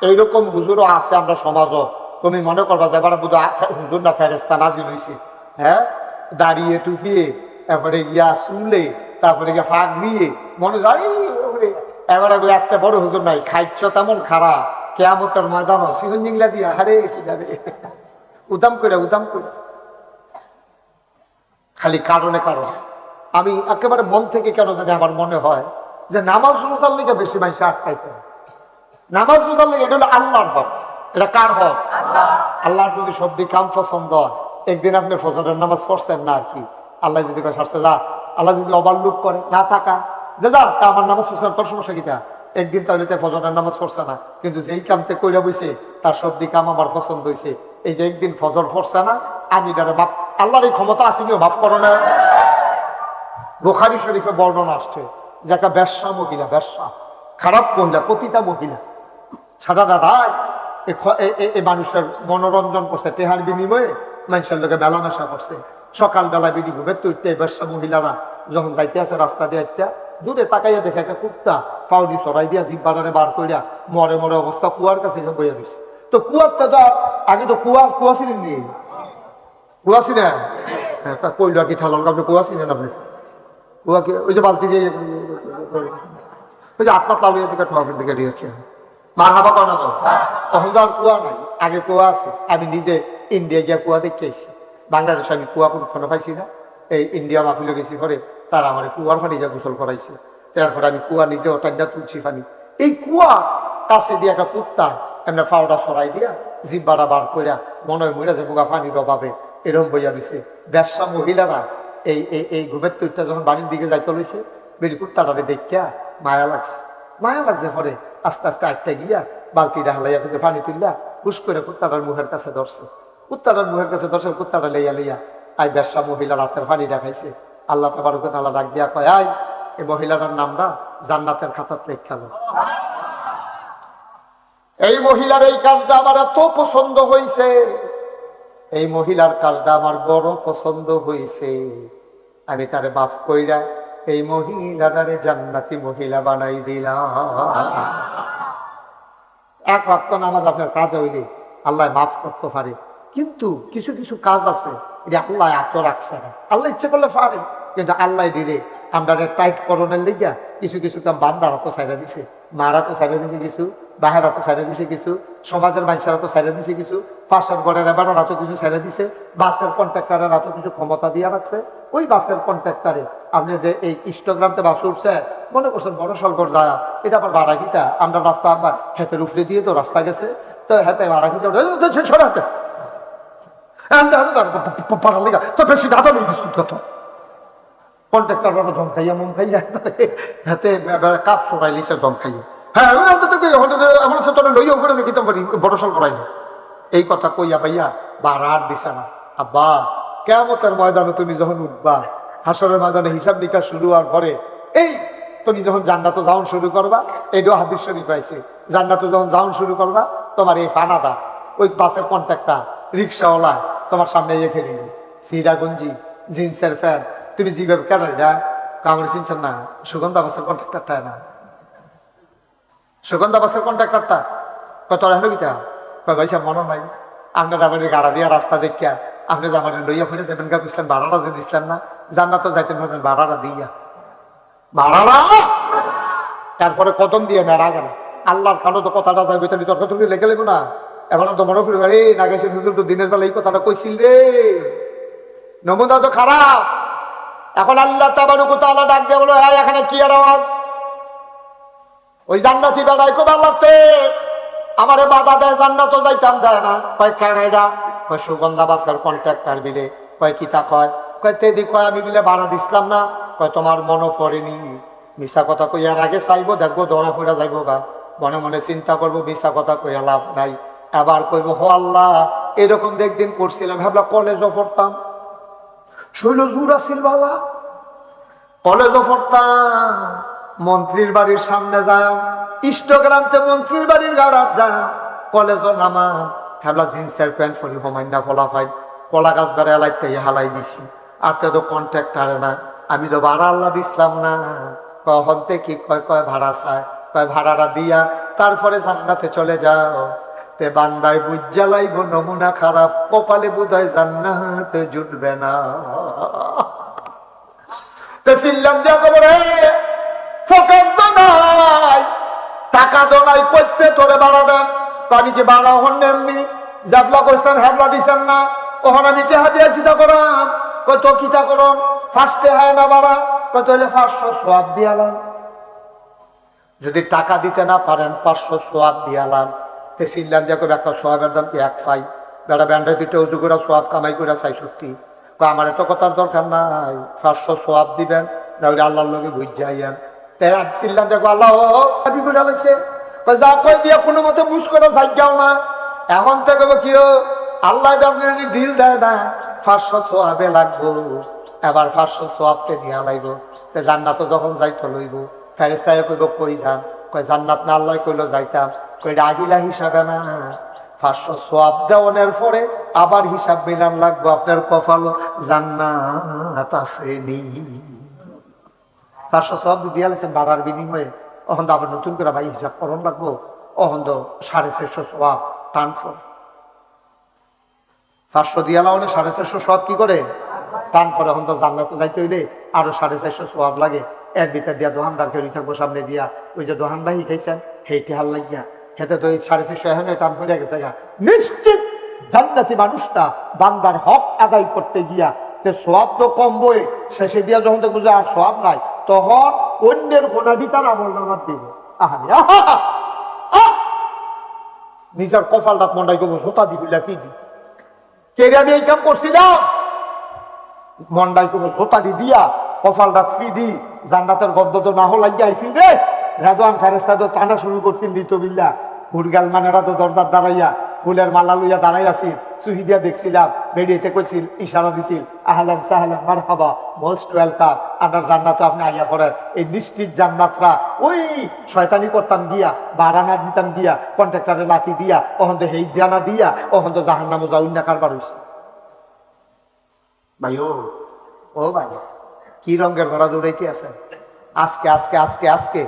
এইরকম হুজুরও আছে আমরা সমাজও। তুমি মনে করবা যে এবার বুধ হুজুর না ফেরেস্তা নাজিল হয়েছে, হ্যাঁ, দাঁড়িয়ে টুপিয়ে, তারপরে গিয়া শুলে, তারপরে গিয়া ফাঁক দিয়ে মনে দাঁড়িয়ে এবারে একটা বড় হুজুর নাই, খাইছ তেমন খারাপ, কেয়ামতের ময়দানও সিহন জিংলা দিয়া হারে উদাম করে উদাম করে খালি কারণে কারণ। আমি একেবারে মন থেকে কেন জানি আমার মনে হয় যে নামাজ রোজার লেগে বেশি মানুষ আটকাইতে, নামাজ রোজার লেগে এটা হলো আল্লাহর হক। এটা কার হক? আল্লাহর যদি সবদি কাম পছন্দ হয়, একদিন আপনি ফজরের নামাজ পড়ছেন না আর কি, আল্লাহ যদি সারছে যা, আল্লাহ যদি অবাল্লুক করে না থাকা যে যা তা আমার নামাজ পড়ছে তোর সমস্যা কিটা, একদিন তাহলে ফজরের নামাজ পড়ছে না, কিন্তু যেই কামতে কইরা বইছে তার সবদি কাম আমার পছন্দ হয়েছে, এই যে একদিন ফজর পড়ছে না, আমি তারা মাফ, আল্লাহর এই ক্ষমতা আসেনিও মাফ করো না। বুখারী শরীফে বর্ণনা আসছে যে একটা ব্যবসা মহিলা, ব্যবসা খারাপ মহিলা, প্রতিটা মহিলা সারাটা রাত এই মানুষের মনোরঞ্জন করছে, টেহার বিনিময়ে মানুষের লোকে মেলামেশা করছে। সকালবেলা বিডি ঘুমে তুলতে ব্যবসা মহিলারা যখন যাইতে আছে রাস্তা দিয়ে একটা দূরে তাকাইয়া দেখে একটা কুত্তা পাউডি চড়াই দিয়া জিব্বারে বার করিয়া মরে মরে অবস্থা কুয়ার কাছে বইয়া দিচ্ছে। তো কুয়ারটা তো আগে তো কুয়া ছিলেন নি, কুয়া ছিলেন, হ্যাঁ, কইল আর কি ঠালাল, আপনি কুয়া ছিলেন, আপনি কুয়াকে ওই যে বালতি দিয়ে ওই যে আত্মা লাউলিয়া দিকে ঠোয়াবের দিকে রেখে মার হাবা করে না তো, তখন তো আর কুয়া নাই, আগে কুয়া আছে। আমি নিজে ইন্ডিয়া গিয়া কুয়া দেখে আইছি, বাংলাদেশে আমি কুয়া কোনো পাইছি না, এই ইন্ডিয়া মাহফিলে গেছি পরে তারা আমার কুয়ার পানি যা গোসল করাইছে, তারপরে আমি কুয়া নিজে ওটাইনা তুলছি পানি। এই কুয়া কাছে দিয়ে একটা কুত্তা এমনি ফাওটা সরাই দিয়া জিব্বাটা বার করিয়া মনে হয় মরে যে বোকা পানির অভাবে এরম বইয়া রয়েছে। ব্যবসা মহিলারা এই এই এই ঘুমের তুলটা যখন বাড়ির দিকে যাইতে লইছে, বেরি কুত্তাটারে দেখিয়া মায়া লাগছে, মায়া লাগছে পরে আস্তে আস্তে আটটা গিয়া বালতিটা হালাইয়া থেকে পানি তুললা হুস করে কুত্তাটার মুখের কাছে ধরছে, কুত্তাটার মুখের কাছে ধরছে, কুত্তাটা লইয়া লইয়া আই ব্যবসা মহিলা রাতের পানি রাখাইছে। আল্লাহ তাবারক তাআলা ডাক দিয়া কয়, আই এই মহিলাটার নামটা জান্নাতের খাতাত লেখালো। এই মহিলার এই কাজটা আমার এত পছন্দ হয়েছে, এই মহিলার কাজটা আমার বড় পছন্দ হয়েছে, আমি তারে মাফ কইরা এই মহিলাটারে জান্নাতি মহিলা বানাই দিলাম। এক ওয়াক্ত নামাজ আপনার কাজ হইলে আল্লাহ মাফ করতে পারে, কিন্তু কিছু কিছু কাজ আছে এটা আল্লাহ এত রাখছে না, আল্লাহ ইচ্ছে করলে পারে, কিন্তু আল্লাহ দিলে আমরা টাইট করণের লিগা কিছু কিছু কাম বান্দারা তো ছাইড়া দিছে, মারা তো ছাইড়া দিছে কিছু, বাহেরা তো ছাইড়া দিছে কিছু, সমাজের মানুষেরা তো ছাইড়া দিছে কিছু, পাশের ঘরের এবাররা তো কিছু ছাইড়া দিছে, বাসের কন্ট্রাক্টারেরা তো কিছু ক্ষমতা দিয়ে রাখছে। ওই বাসের কন্ট্রাক্টারে আপনি যে এই ইনস্টাগ্রামতে বাস উঠছে মনে করছেন বড় সলগর যায়, এটা আবার ভাড়া কিতা, আমরা রাস্তা আবার হেতের উপরে দিয়ে তো রাস্তা গেছে, তো হেতে ভাড়া কিতা সরাতে তো বেশি দাদা নেই কত কন্ট্রাক্টর দম খাইয়া মন খাইয়া হাতে কাপ সরাই লিসে দম খাইয়া, হ্যাঁ আমার সাথে লইয়া করে যে কিতাম পারি বড় সল করাই না। এই কথা কইয়া পাইয়া বাড়ার দিছে না। আব্বা কিয়ামতের ময়দানে তুমি যখন উঠবা, হাসরের ময়দানে হিসাব নিকাশ শুরু হওয়ার পরে এই তুমি যখন জান্নাতে যাওন শুরু করবা, এইটাও হাদিস শরীফ পাইছে, জান্নাতে যখন যাওন শুরু করবা তোমার এই পানাদা ওই বাসের কন্ট্রাক্টর রিক্সাওয়ালা তোমার সামনে রেখে দিবে, সিরা গঞ্জি জিন্সের প্যান্ট, তুমি যেভাবে কেন এটা কামড় চিনছেন না, সুগন্ধা বাসের কন্ট্রাক্টরটা না, সুগন্ধা বাসের কন্ট্রাক্টরটা কত হলো কিটা কয় ভাই সাহেব মনে নাই আপনার আমার গাড়া দিয়া রাস্তা দেখিয়া আপনি যে আমার লইয়া ফিরে যাবেন গা বুঝলেন, ভাড়াটা যে দিচ্ছেন না, জান্নাত যাইতেন ভাবেন ভাড়াটা দিয়া, ভাড়াটা তারপরে কদম দিয়ে মেরা গেল। আল্লাহর খালো তো কথাটা যাবে তুমি তর্ক তুমি লেগে লেবো না, এখন তো মনে ফিরে রে নাগেশের হুজুর তো দিনের বেলা এই কথাটা কইছিল রে, নমুনা তো খারাপ। এখন আল্লাহ তাবারক ওয়া তাআলা ডাক দিয়ে বলো, হ্যাঁ এখানে কি আর আওয়াজ, ওই জান্নাতি বেড়াই কো আল্লাহতে আমারে বাধা দেয়, জান্নাতও যাইতাম দেয় না, কয় কেনাইডা, কয় সুগন্ধা বাসের কন্ট্রাক্টর বিলে, কয় কিতা কয়, কয় তেদি কয় আমি বিলে ভাড়া দিছিলাম না, কয় তোমার মনে পড়েনি, মিশা কথা কইয়ার আগে চাইবো দেখবো ধরা ফিরা যাইবো গা, মনে মনে চিন্তা করবো মিশা কথা কইয়া লাভ নাই, আবার কইব হো আল্লাহ এরকম একদিন করছিলাম, ভাবলা কলেজও পড়তাম, শৈল জুর আসিল বালা, কলেজও পড়তাম, মন্ত্রীর বাড়ির সামনে যায় ইস্টগ্রামতে মন্ত্রীর বাড়ির গাড়াত যায়, কলেজও নামা হেবলা জিন্সের প্যান্ট শরীর হোমাইন্ডা ফলা পাই, কলা গাছ বেড়া এলাইতে হালাই দিছি, আর তো কন্ট্রাক্টারে না, আমি তো ভাড়া আল্লাহ দিছিলাম না, কখন থেকে কয় কয় ভাড়া চায়, কয় ভাড়াটা দিয়া তারপরে জান্নাতে চলে যাও। তে বান্দায় বুঝা লাইব নমুনা খারাপ, কপালে বোধহয় জান্নাতে জুটবে না। তে চিল্লাম দিয়া কবরে ফকর তো নাই, টাকা তো নাই, করতে তোরে বাড়া দেন। আমি কি বাড়া হন এমনি জাবলা করছেন হ্যাবলা দিছেন না, ওখানে আমি টেহা দিয়া কিতা করাম? কত কিতা করম? ফার্স্টে হয় না বাড়া, কত হলে 500 সোয়াব দিয়ালাম। যদি টাকা দিতে না পারেন 500 সোয়াব দিয়ালাম। তে চিল্লাম দিয়া কবে একটা সোয়াবের দাম কি এক পাই? বেড়া ব্যান্ডের পিঠে উজু করে সোয়াব কামাই করে চাই সত্যি। আমার এত কথার দরকার নাই, 500 সোয়াব দিবেন, না ওই আল্লাহর লগে বুঝ যাইয়েন। চিল্লাম দেখো আল্লাহ দাবি করে আলাইছে, যা কই দিয়া কোনো মতে বুঝ করে যাইগাও না। এখন থেকে কি আল্লাহ আপনি ঢিল দেয় না, 500 সোয়াবে লাগবো। এবার 500 সোয়াবকে দিয়া লাগব। জান্নাত যখন যাইতে লইব, ফেরেশতায় কইব কই যান? কয় জান্নাত না আল্লাহ কইলো যাইতাম। কই আগিলা হিসাবে না, 500 সোয়াব দেওয়ানোর পরে আবার হিসাব মিলান লাগবো, আপনার কপাল জান্নাত আছে নি। 500 সোয়াব দিয়ে আলছেন বাড়ার বিনিময়ে, অহন আবার নতুন করে ভাই হিসাব করণ লাগবো। অহন 650 সোয়াব ট্রান্সফার। 500 দিয়া লাউনে 650 সোয়াব কি করে টান করে। এখন তো জান্নাতে যাইতে হইলে আরো 450 সোয়াব লাগে। এর ভিতর দিয়া দোকানদারকে থাকবো সামনে দিয়া, ওই যে দোকান ভাই খাইছেন হেইতে হাল লাগিয়া খেতে তো 450 এখন টান পড়ে গেছে। নিশ্চিত জান্নাতি মানুষটা বান্দার হক আদায় করতে গিয়া সোয়াব তো কম বই, শেষে দিয়া যখন তো বুঝে আর সোয়াব নাই, তখন অন্যের গোনাটি তার আমল নামার দিব। নিজের কপালটা মন্ডাই করবো জোতা দিবিলা ফিদি কেড়ে আমি এই কাম করছিলাম, মন্ডাই করবো জোতাটি দিয়া কপালটা ফিদি জান্নাতের গদ্দ তো না হল লাগিয়ে আইসি রে। রেদওয়ান ফেরেশতা তো টানা শুরু করছেন লিতবিল্লা, হুরগাল মানেরা তো দরজার দাঁড়াইয়া ফুলের মালা লইয়া দাঁড়াই আছি। চুহি দিয়া দেখছিলাম, বেরিয়েতে কইছিল, ইশারা দিছিল, আহলান সাহলান মারহাবা, মোস্ট ওয়েলকাম, আপনার জান্নাতে আপনি আইয়া পড়েন। এই নিশ্চিত জান্নাতরা ওই শয়তানি করতাম গিয়া, বারানা দিতাম গিয়া, কন্ট্রাক্টরের লাঠি দিয়া, ওখান তো হেই জানা দিয়া, ওখান তো জাহান্নামে যাউন না কারবার হইছে। ভাই ও ভাই কি রঙের ঘোড়া দৌড়াইতে আছেন? আজকে আজকে আজকে আজকে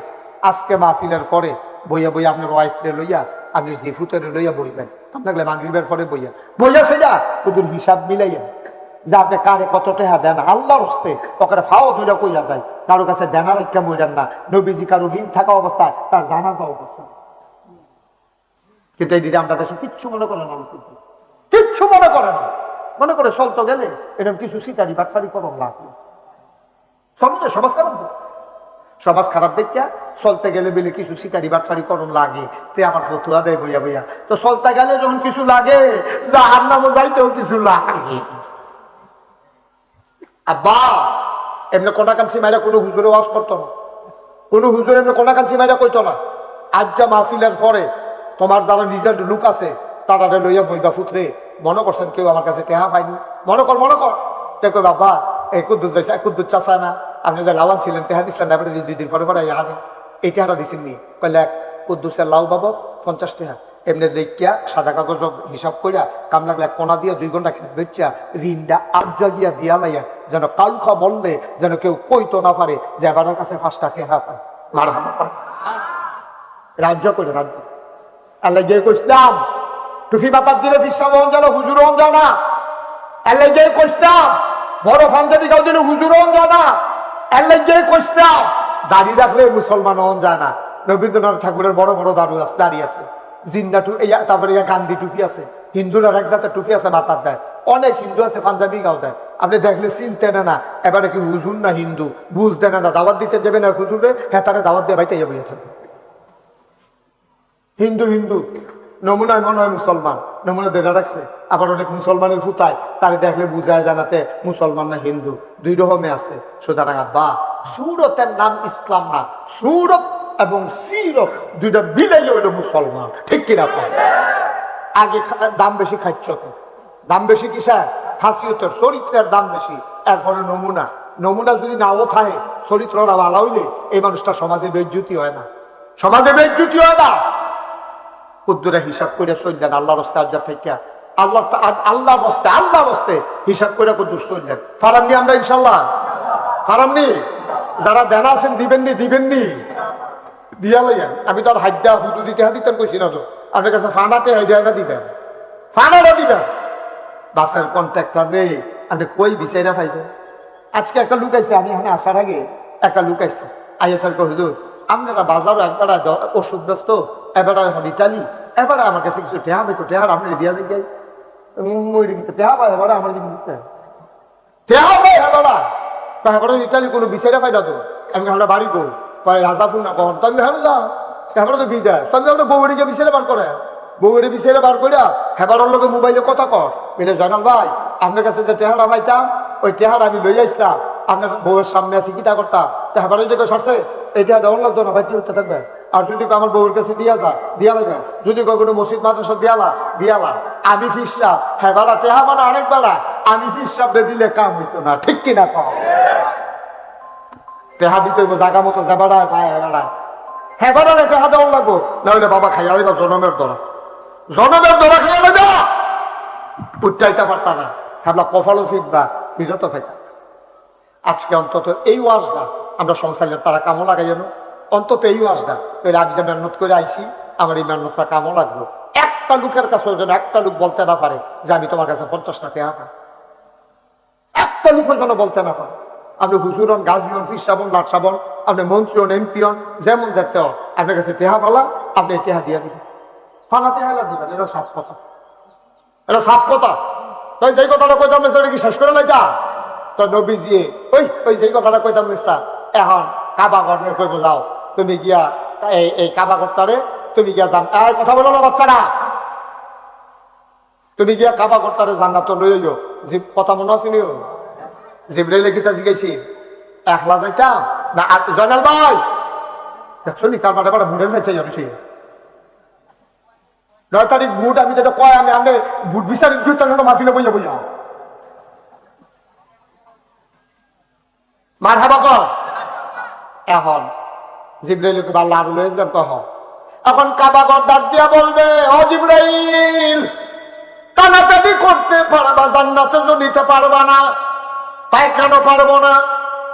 আজকে মাহফিলের পরে বইয়া বইয়া আপনার ওয়াইফরে লইয়া, আপনি জিফুতরে লইয়া বইবেন, আপনাকে মাগরিবের পরে বইয়া বইয়া সেটা ওদের হিসাব মিলাইয়া যে আপনি কারে কত টাকা দেন আল্লাহর হস্তে, ওখানে ফাও দুইটা কইয়া যায়। কারো কাছে দেনা রেখা মইলেন না, নবীজি কারো ঋণ থাকা অবস্থায় তার জানাজা অবস্থা। কিন্তু এই দিদি আমরা দেশে কিচ্ছু মনে করে না, কিচ্ছু মনে করে না, মনে করে চলতো গেলে এরকম কিছু শিকারি বাটফারি করম লাগলো। সমাজ খারাপ, সমাজ খারাপ দেখিয়া চলতে গেলে বেলে কিছু শিকারি বাটফারি করণ লাগে, তে আমার ফতুয়া দেয় বইয়া বইয়া। তো চলতে গেলে যখন কিছু লাগে, জাহান্নামে যাইতেও কিছু লাগে। আব্বা এমনি কোনাকাঞ্চি মাইরা কোনো হুজুরে ওয়াজ করতো না, কোনো হুজুর এমনি কোনাকাঞ্চি মাইরা কইতো না। আজ যা মাহফিলের পরে তোমার যারা নিজের লোক আছে তারা লইয়া বইবা ফুতরে, মনে করছেন কেউ আমার কাছে টেহা পাইনি, মনে কর তে কই বাবা এই কুদ্দুস ভাই কুদ্দুস চাষা না, আপনি যে লাভান ছিলেন টেহা দিচ্ছেন না, 2 দিন পরে পরে আগে এই টেহাটা দিচ্ছেন নি। কইলে কুদ্দুসের লাউ বাবদ 50 টাকা, এমনি দেখিয়া সাদা কাগজ হিসাব করিয়া কাম লাগলে 1 কোনা দিয়া 2 ঘন্টা খেত বেচা ঋণটা আবজা গিয়া দিয়া লাইয়া, যেন কালখা বললে যেন কেউ কইতো না পারে যে এবার কাছে 5টা টেহা পায়। রাজ্য করে রাজ্য আল্লাহ গিয়ে কইসলাম টুফি বাতার দিলে ফিসা বহন জানো হুজুর হন জানা, আল্লাহ গিয়ে কইসলাম বড় পাঞ্জাবি গাও দিলে হুজুর হন জানা, আল্লাহ গিয়ে কইসলাম দাড়ি রাখলে মুসলমান হন যায় না। রবীন্দ্রনাথ ঠাকুরের বড় বড় দাড়ি আছে, জিন্দা টুপি, তারপরে গান্ধী টুপি আছে, হিন্দুরা এক জাতের টুপি আছে মাথার দেয়, অনেক হিন্দু আছে পাঞ্জাবি গাও দেয়, আপনি দেখলে চিনতে না এবারে কি হুজুর না হিন্দু বুঝতে না, দাওয়াত দিতে যাবে না হুজুরে, হেতারে দাওয়াত দিয়ে ভাইতে যাবে, হিন্দু হিন্দু নমুনায় মনে হয় মুসলমান, নমুনা ধরে রাখছে। আবার অনেক মুসলমানের ফুতায় তারে দেখলে বুঝায় জানাতে মুসলমান না হিন্দু, 2 রকমে আছে। সুতরাং আব্বা সুরতের নাম ইসলাম না, সুরত এবং সিরত 2টা বিলাই হইল মুসলমান, ঠিক কিনা? আগে দাম বেশি খাচ্ছ, দাম বেশি কিসের? খাসিয়তের, চরিত্রের দাম বেশি। এরপরে নমুনা, নমুনা যদি নাও থাকে চরিত্রটা ভালো হইলে এই মানুষটা সমাজে বেজ্জুতি হয় না, সমাজে বেজ্জুতি হয় না। কুদ্দুরা হিসাব করে চললেন আল্লাহর রাস্তায় আজ্জা থেকে, আল্লাহ বস্তে হিসাব করে কুদ্দুর চললেন। ফারামনি আমরা ইনশাল্লাহ, ফারামনি যারা দেনা আছেন দিবেননি, দিয়া লইয়া আমি তো আর হাইডা হুদুদি টেহা দিতেন কইছি না তো আপনার কাছে ফানাতে হাইডা দিবেন ফানাটা দিবেন বাসের কন্ট্রাক্টর নেই আপনি কই বিচাইরা পাইবেন আজকে একটা লুক আইছে আমি এখানে আসার আগে একটা লুক আইছে আইএসআর হুজুর আপনারা বাজারও একবার ওষুধ ব্যস্ত এবার এখন ইটালি এবার আমার কাছে কিছু টেহা পাইতো টেহার আপনি দিয়া দিই টেহা পাই এবার আমার টেহা পাই এবার ইটালি কোনো বিচাইরা পাই না তো আমি আমরা বাড়ি কর কয় রাজাপুর না কখন তবে হ্যাঁ যাও এখন তো বিদায় তবে আমরা বউড়িকে বিচারে বার করে বউড়ি বিচারে বার করিয়া হেবারের লোকে মোবাইলে কথা কর বলে জয়নাল ভাই আপনার কাছে যে টেহারা পাইতাম ওই টেহারা আমি লইয়া আসতাম আপনার বউয়ের সামনে আসি কিতা করতাম হেবারের যে সরছে এই টেহা দেওয়ার লাগতো না ভাই কি উঠতে থাকবে আর যদি আমার বউয়ের কাছে দিয়া লাগবে যদি কোনো মসজিদ মাদ্রাসা দিয়ালা আমি ফিরসা হেবারা টেহা মানে অনেক বেড়া আমি ফিরসাবরে দিলে কাম হইতো না ঠিক কিনা কম টেহা দিতে জাগা মতো যাবাড়ায় পায় হেবাড়ায় হেবাড়ারে টেহা দেওয়ার লাগবো না হলে বাবা খাইয়া দিবা জনমের দরা খাইয়া দিবা উচ্চাইতে পারতা না হেবলা কফালও ফিটবা বিরত খাইতা আজকে অন্তত এই ওয়াজটা আমরা সংসারের তারা কামও লাগাই যেন অন্তত এই ওয়াজটা ওই আমি যে মেহনত করে আইছি আমার এই মেহনতটা কামও লাগলো একটা লোকের কাছে যেন একটা লোক বলতে না পারে যে আমি তোমার কাছে 50 টাকা পাই একটা লোকের জন্য বলতে না পারে আপনি হুজুর হন গাছ হন ফির সাবন লাট সাবন আপনি মন্ত্রী হন এমপি হন যেমন দেখতে হন আপনার কাছে টেহা পালা আপনি টেহা দিয়ে দিবেন ফানা টেহা দিবেন এটা সাফ কথা এটা সাফ কথা তাই যেই কথাটা কইতাম না সেটা কি শেষ করে লাইতা তো নবীজি ওই যেই কথাটা কইতাম নিস্তা এখন কাবা ঘরে কইব যাও তুমি গিয়া এই কাবা ঘরটারে তুমি গিয়া জান কথা বলো না বাচ্চারা তুমি গিয়া কাবা ঘরটারে জান্নাত লইও যে কথা মনে আছে নিও জিবরাইল গীতা জিগাইছি একলা যাইতাম না জয়নাল ভাই দেখছো নি কার মাঠে বুড়ের যাইছে যাচ্ছি 9 তারিখ বুট আমি যেটা কয় আমি আপনি বুট বিচারি মাফিলে বইয়া মার হাবা কর এখন জিবরাইলকে আল্লাহ আর লয়ে যান কহ এখন কাবাগর ডাক দিয়া বলবে ও জিবরাইল টানাটানি করতে পারবা জান্নাতে নিতে পারবা না তাই কেন পারবো না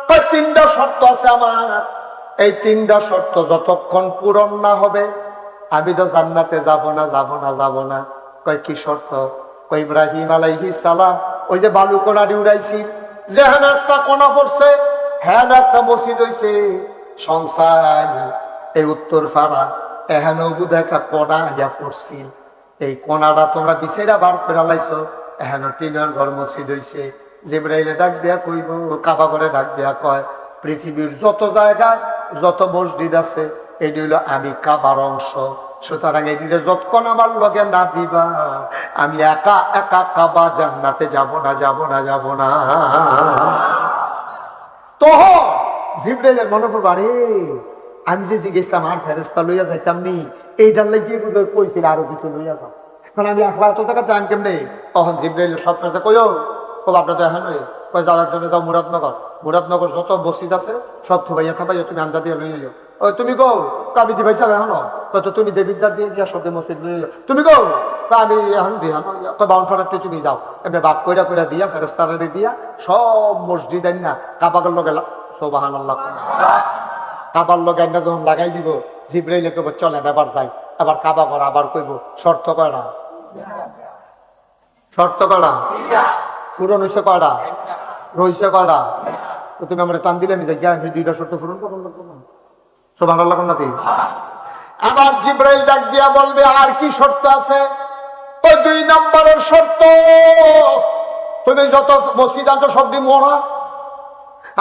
কয় 3টা শর্ত আছে আমার এই 3টা শর্ত যতক্ষণ পূরণ না হবে আমি তো জান্নাতে যাব না কয় কি শর্ত কয় ইব্রাহিম আলাইহিস সালাম ওই যে বালু কোনাটি উড়াইছি যেখানে একটা কোনা পড়ছে হ্যাঁ একটা মসজিদ হইছে সংসার এই উত্তর ফাড়া এখানে বুধ একটা কোনা ইয়া পড়ছি এই কোনাটা তোমরা বিচাইরা বার করে লাইছো এখানে টিনের ঘর মসজিদ হইছে জিবরাইলে ডাক দিয়া কইব কাবা করে ডাক দিয়া কয় পৃথিবীর যত জায়গায় যত মসজিদ আছে এটি হইল আমি কাবার অংশ সুতরাং এটিতে যতক্ষণ আমার লগে না দিবা আমি একা একা কাবা জান্নাতে যাব না তো জিবরাইলের মনে পড়ব আরে আমি যে জিজ্ঞেসলাম আর ফেরেশতা লইয়া যাইতাম নি এইটার লাগিয়ে কইছিল আরো কিছু লইয়া যাও কারণ আমি একলা এত টাকা চান কেমনে তখন জিবরাইলের সব ফেরেশতা কইও আপনার তো এখন কই যাওয়ার জন্য যাও মুরাদনগর যত মসজিদ আছে সব থুবাইয়া থাবাইয়া তুমি আন্দা দিয়ে লইয়া যাও ওই তুমি গো আমি দিবাই যাবে এখন তো তুমি দেবিদ্দার দিয়ে গিয়া সব মসজিদ লইয়া যাও তুমি গো আমি এখন দিয়ে বাউন ফাটারটি তুমি যাও এমনি বাপ কইরা দিয়া ফেরেশতারে দিয়া সব মসজিদ না কাবাগর লগে সুবহানাল্লাহ কাবার লগে আইনা যখন লাগাই দিব জিবরাইলে কইব চলেন এবার যাই আবার কাবা করা আবার কইব শর্ত কয়টা পূরণ হইছে কয়টা রইছে কয়টা তো তুমি আমার টান দিলে নিজে জ্ঞান 2টা শর্ত পূরণ করুন সুবহানাল্লাহ নাতি আবার জিবরাইল ডাক দিয়া বলবে আর কি শর্ত আছে ওই 2 নম্বরের শর্ত তুমি যত মসজিদ আনছো সব দি মরা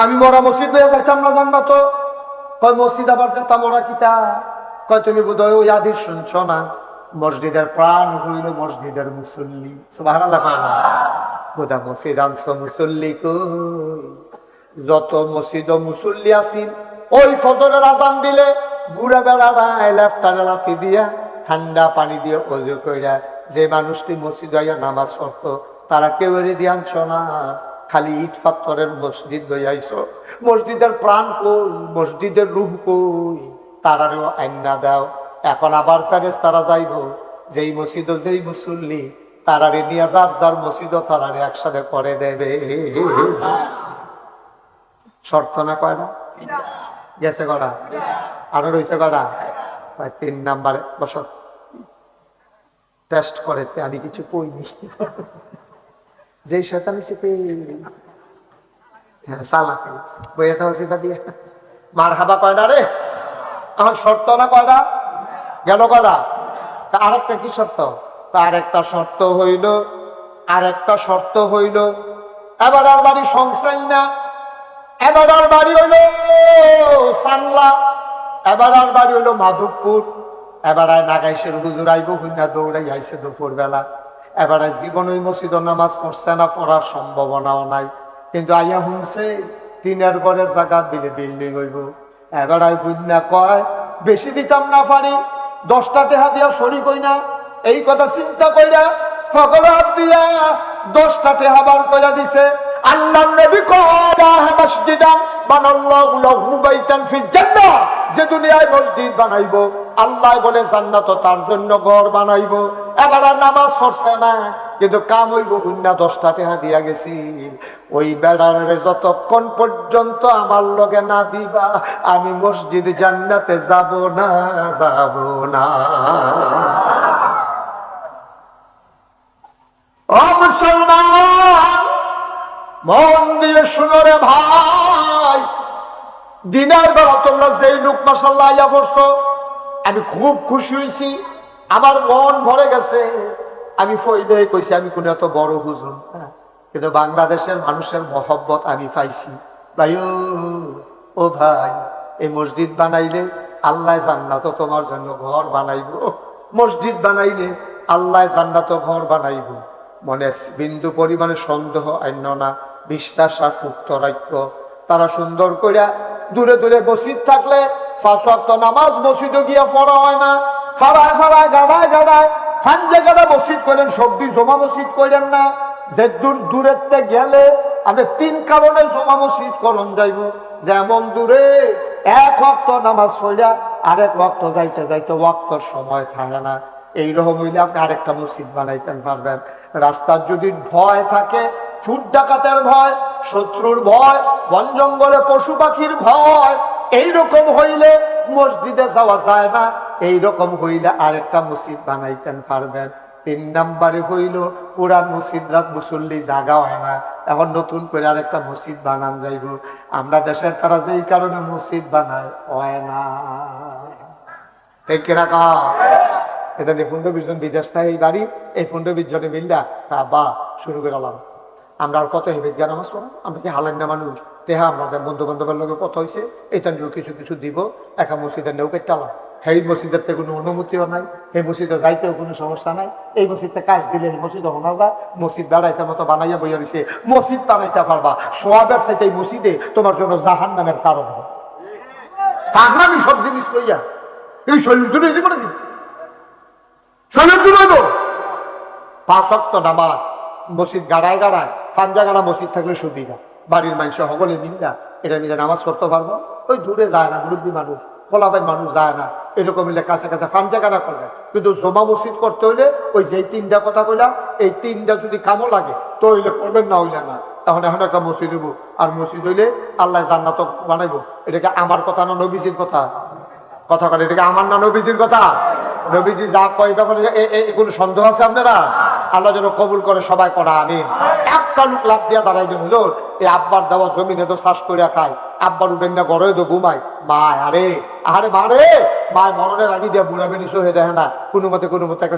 আমি মরা মসজিদ লইয়া যাইতাম না জান্নাত কয় মসজিদ আবার যেতাম মরা কিতা কয় তুমি বোধহয় ওই আদিস শুনছ না মসজিদের প্রাণ হইল মসজিদের মুসল্লি সুবহানাল্লাহ বোধা মসজিদ আনছো মুসল্লি কই যত মসজিদ মুসল্লি আছি ওই ফজরের আজান দিলে বুড়া বেড়াটা ল্যাপটারে লাথি দিয়া ঠান্ডা পানি দিয়ে ওযু কইরা যে মানুষটি মসজিদ আইয়া নামাজ পড়তো তারা কেউ দিয়ে আনছো না খালি ইট পাথরের মসজিদ লইয়াইছো মসজিদের প্রাণ কই মসজিদের রূহ কই তারারেও আইনা দাও এখন আবার ফেরেশতারা যাইব যেই মসজিদ যেই মুসল্লি তারারে নিয়ে যার মসজিদ তারারে একসাথে করে দেবে শর্ত না কয় না গেছে করা আরো রয়েছে কটা? 3 নাম্বারে বসো। টেস্ট করে আমি কিছু কইনি। যে শয়তানি সিতে হ্যাঁ সালাতে বইয়ে তো সিফা দিয়ে মার হাবা কয়টা রে? এখন শর্ত না কয়টা গেল কয়টা? তা আরেকটা কি শর্ত? আরেকটা শর্ত হইল, আরেকটা শর্ত হইল এবার আর বাড়ি সংসাই না, এবার আর বাড়ি হইলো সানলা, এবার আর বাড়ি হইলো মাধবপুর, এবার আর নাগাইশের হুজুর আইব হুইনা দৌড়াই আইসে দুপুর বেলা। এবার জীবন ওই মসজিদ নামাজ পড়ছে না, পড়ার সম্ভাবনাও নাই, কিন্তু আইয়া শুনছে টিনের ঘরের জায়গা দিলে বিল্ডিং হইব। এবার আই হুইনা কয় বেশি দিতাম না পারি, 10টা টেহা দিয়া শরিক হই না। এই কথা চিন্তা কইরা ফকরে হাত দিয়া 10টা টেহা বার কইরা দিছে। আল্লাহ নবী কয় মসজিদান বানাল্লাহু লাহু বাইতান ফিল জান্নাহ, যে দুনিয়ায় মসজিদ বানাইবো আল্লাহ বলে জান্নাত তার জন্য ঘর বানাইবো। এবার আর নামাজ পড়ছে না, কিন্তু কাম হইব হুন্না 10টা টেহা দিয়া গেছি। ওই বেড়ারে যতক্ষণ পর্যন্ত আমার লগে না দিবা আমি মসজিদ জান্নাতে যাব না, যাব না। ও মুসলমান মন দিয়ে শুনো রে ভাই, দিনের বেলা তোমরা যেই লোক মাশাআল্লাহ আইয়া পড়ছো, আমি খুব খুশি হয়েছি, আমার মন ভরে গেছে। আমি ফইলে কইছি আমি কোন এত বড় হুজুর না, কিন্তু বাংলাদেশের মানুষের মহব্বত আমি পাইছি। ভাই ও ভাই, এই মসজিদ বানাইলে আল্লাহ জান্নাত তোমার জন্য ঘর বানাইব, মসজিদ বানাইলে আল্লাহ জান্নাত ঘর বানাইব। মনে বিন্দু পরিমাণে সন্দেহ আইন না, বিশ্বাস আর মুক্ত রাখত। তারা সুন্দর করিয়া দূরে দূরে মসজিদ থাকলে 5 ওয়াক্ত নামাজ মসজিদে গিয়া পড়া হয় না, ফাড়ায় ফাড়ায় গাড়ায় গাড়ায় ফান জায়গাটা মসজিদ করেন, সবজি জমা মসজিদ করেন না। যে দূরের গেলে আপনি 3 কারণে জমা মসজিদ করন যাইব। যেমন দূরে 1 ওয়াক্ত নামাজ পড়া আরেক ওয়াক্ত যাইতে যাইতে ওয়াক্তর সময় থাকে না। এইরকম হইলে আপনি আরেকটা মসজিদ বানাইতে পারবেন। রাস্তার যদি ভয় থাকে, চুর ডাকাতের ভয়, শত্রুর ভয়, বন জঙ্গলে পশু পাখির ভয়, এইরকম হইলে মসজিদে যাওয়া যায় না। এইরকম হইলে আরেকটা মসজিদ বানাইতে পারবেন। 3 নাম্বারে হইল পুরান মসজিদ রাত মুসল্লি জাগা হয় না, এখন নতুন করে আরেকটা মসজিদ বানান যাইব। আমরা দেশের তারা যেই কারণে মসজিদ বানায় হয় না, ঠিক কিনা কা? এটা 15-20 জন বিদেশ থাকে এই বাড়ি, এই 15-20 জনে মিললা বা শুরু করে আলাম। আমরা আর কত বিজ্ঞান নামাজ পড়াম, আমরা কি হালেন না মানুষ? তেহা আমাদের বন্ধু বান্ধবের লোক কত হয়েছে, এটা নিয়েও কিছু কিছু দিব, একা মসজিদের নেউকে টালাম। সেই মসজিদের থেকে কোনো অনুমতিও নাই, সেই মসজিদে যাইতেও কোনো সমস্যা নাই। এই মসজিদটা কাজ দিলে এই মসজিদে হোনা যায়, মসজিদ বেড়াইতে মতো বানাইয়া বইয়া রয়েছে। মসজিদ বানাইতে পারবা, সোয়াবের সাথে এই মসজিদে তোমার জন্য জাহান নামের কারণ হবে। পাগলামি সব জিনিস লইয়া এই শরীর জুড়ে দিব নাকি? শরীর জুড়ে 5 ওয়াক্ত নামাজ মসজিদ গাড়ায় গাড়ায়, ফাঞ্জা গাড়া মসজিদ থাকলে সুবিধা। বাড়ির মানুষ সকলে মিললা এটা মিলে নামাজ পড়তে পারবো। ওই দূরে যায় না, মুরব্বী মানুষ, ফলাফের মানুষ যায় না, এরকম মিলে কাছে কাছে ফাঞ্জা গাড়া করবে। কিন্তু জমা মসজিদ করতে হইলে ওই যে 3টা কথা কইলাম, এই 3টা যদি কামও লাগে তো হইলে করবেন, না হইলে না। এখন একটা মসজিদ হইব, আর মসজিদ হইলে আল্লাহ জান্নাত বানাইবো। এটাকে আমার কথা না নবীজির কথা? কথা বলে এটাকে আমার না নবীজির কথা? নবীজি যা কয় ব্যাপারে এগুলো সন্দেহ আছে আপনারা? আল্লাহ যেন কবুল করে সবাই পড়া আমিন। একটা লোক লাভ দিয়া দাঁড়াইবেন হলো এই আব্বার দেওয়া জমিনে তো চাষ করিয়া খায়, আব্বার উঠেন না ঘরে তো ঘুমায়, মায় আরে আরে মারে মায় মরণের আগে দিয়া বুড়া বেড়ি হয়ে দেখে না, কোনো মতে একটা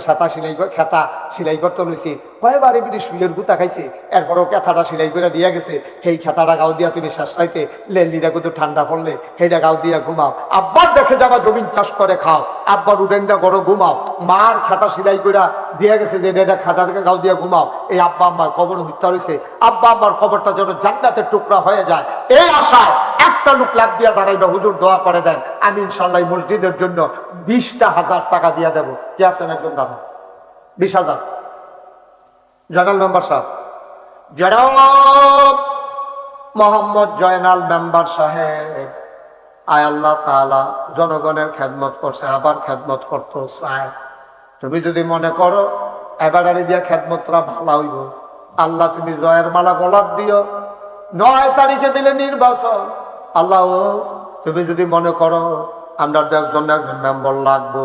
খেতা সিলাই করতে লইছি। কয়েবারে বিড়ি সুইয়ের গুতা খাইছে, এরপরও ক্যাথাটা সিলাই করে দিয়া গেছে। সেই খেতাটা গাও দিয়া তুমি শ্বাস রাইতে লেলিটা কিন্তু ঠান্ডা পড়লে সেইটা গাও দিয়া ঘুমাও। আব্বার দেখে যাবা জমিন চাষ করে খাও, আব্বার উঠেন না ঘরে ঘুমাও। মার খেতা সিলাই করে দিয়া গেছে যে এটা খাতা থেকে গাও দিয়া ঘুমাও। এই আব্বা আম্মার কবর হত্যা হয়েছে, আব্বা আম্মার কবরটা যেন জান্নাতের টুকরা হয়ে যায়, এই আশায় একটা লোক লাভ দিয়া দাঁড়াইবে, হুজুর দোয়া করে দেন আমি ইনশাল্লাহ মসজিদের জন্য 20,000 টাকা দিয়া দেবো। কে আছেন একজন দাদা? 20,000 জয়নাল মেম্বার সাহেব, জনাব মোহাম্মদ জয়নাল মেম্বার সাহেব। আয় আল্লাহ তাআলা জনগণের খেদমত করছে, আবার খেদমত করতে চায়। তুমি যদি মনে করো এবারে দিয়া খেদমতরা ভালো হইব, আল্লাহ তুমি জয়ের মালা গোলাপ দিও। 9 তারিখে দিলে নির্বাচন, আল্লাহ তুমি যদি মনে করো আমরা একজন একজন মেম্বার লাগবো।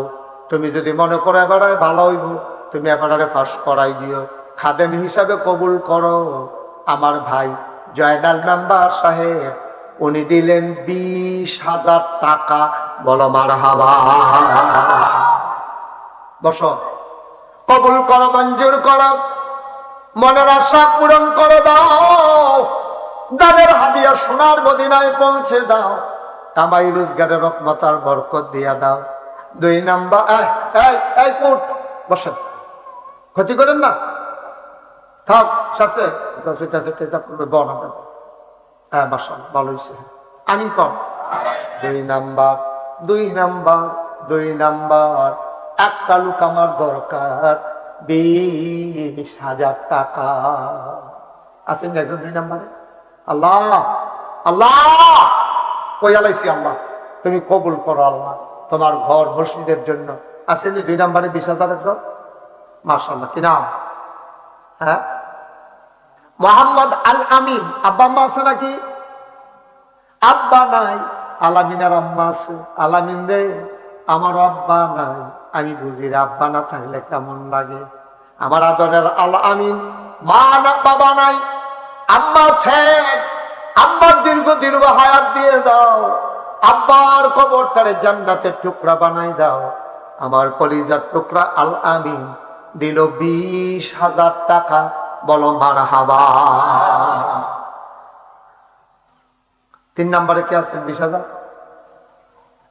তুমি যদি মনে করো এবারে ভালো হইব, তুমি এবারে ফাঁস করাই দিও, খাদেম হিসাবে কবুল করো। আমার ভাই জয়নাল মেম্বার সাহেব উনি দিলেন 20,000 টাকা। বলো মারহাবা। বসো, কবুল করো, মঞ্জুর করো, মনের আশা পূরণ করে দাও, দানের হাদিয়া সোনার মদিনায় পৌঁছে দাও, কামাই রোজগারের রহমত আর বরকত দিয়া দাও। 2 নাম্বার, এই কোট বসেন, ক্ষতি করেন না, থাক শাসে বন। হ্যাঁ বাসন ভালো হয়েছে, আমি কম। 2 নাম্বার, 2 নাম্বার, 2 নাম্বার, একটা লোক আমার দরকার, 20,000 টাকা। আছেন একজন 2 নাম্বারে? আল্লাহ আল্লাহ কই আলাইছি, আল্লাহ তুমি কবুল করো, আল্লাহ তোমার ঘর মসজিদের জন্য। আছেন 2 নাম্বারে 20,000 ঘর? মাশাআল্লাহ। কি নাম? হ্যাঁ, মোহাম্মদ আল আমিন। আব্বা আম্মা আছে নাকি? আব্বা নাই, আলামিনের আম্মা আছে। আলামিন রে, আমার আব্বা নাই, আমি বুঝি আব্বা না থাকলে কেমন লাগে। আমার আদরের আল আমিন, মা না, বাবা নাই, আম্মা আছে, আম্মার দীর্ঘ দীর্ঘ হায়াত দিয়ে দাও, আব্বার কবরটারে জান্নাতের টুকরা বানাই দাও। আমার কলিজার টুকরা আল আমিন দিল 20,000 টাকা। বলো মারহাবা। 3 নাম্বারে কে আছেন? 20,000।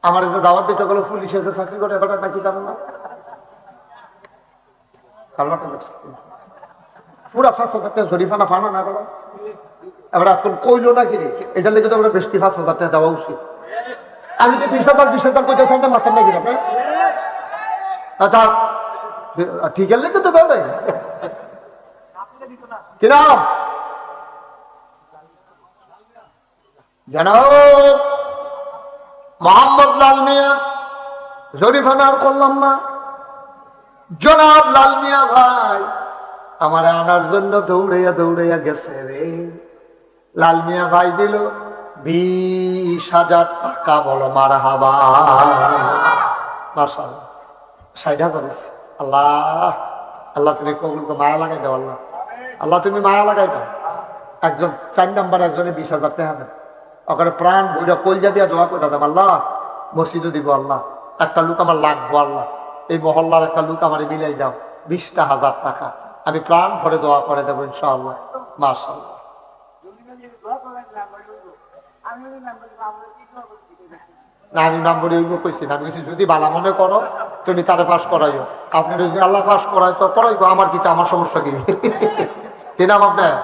আমার যে দাওয়াত দিতে গেল পুলিশ এসে চাকরি করে, এবার নাকি কারণ না পুরা 5,000 টাকা জরিফানা ফানা না করো। এবার এখন কইলো না কিনে এটা লেগে তো আমরা বেশি 5,000 টাকা দেওয়া উচিত। আমি যে 20,000 কইতেছি আপনার মাথার নাকি না? আচ্ছা ঠিক আছে, লেগে তো ব্যাপারে কি নাম জানো? মোহাম্মদ লাল মিয়া। জরিফানা আর করলাম না। জনাব লাল মিয়া ভাই আমার আনার জন্য দৌড়াইয়া দৌড়াইয়া গেছে রে। লাল মিয়া ভাই দিল 20,000 টাকা। বলো মারহাবা। মাশাআল্লাহ, 60,000 হয়েছে। আল্লাহ আল্লাহ তুমি কবুল করো, মায়া লাগাই দাও আল্লাহ, আল্লাহ তুমি মায়া লাগাই দাও। একজন 4 নাম্বার একজনে 20,000 টাকা দেন, ওখানে প্রাণ বইটা কলজা দিয়া দোয়া করে দেব, আল্লাহ মসজিদও দিব, আল্লাহ একটা লোক আমার লাগবো, আল্লাহ এই মহল্লার একটা লোক আমার মিলাই দাও, 20,000 টাকা আমি প্রাণ ভরে দোয়া করে দেবো ইনশাআল্লাহ। মাশাআল্লাহ। না আমি নম্বরে ওইব কইছি না, আমি কইছি যদি বালা মনে করো তুমি তারে পাস করাইও, আপনি যদি আল্লাহ পাস করাই তো করাইবো, আমার কি, আমার সমস্যা কি? কি নাম আপনার?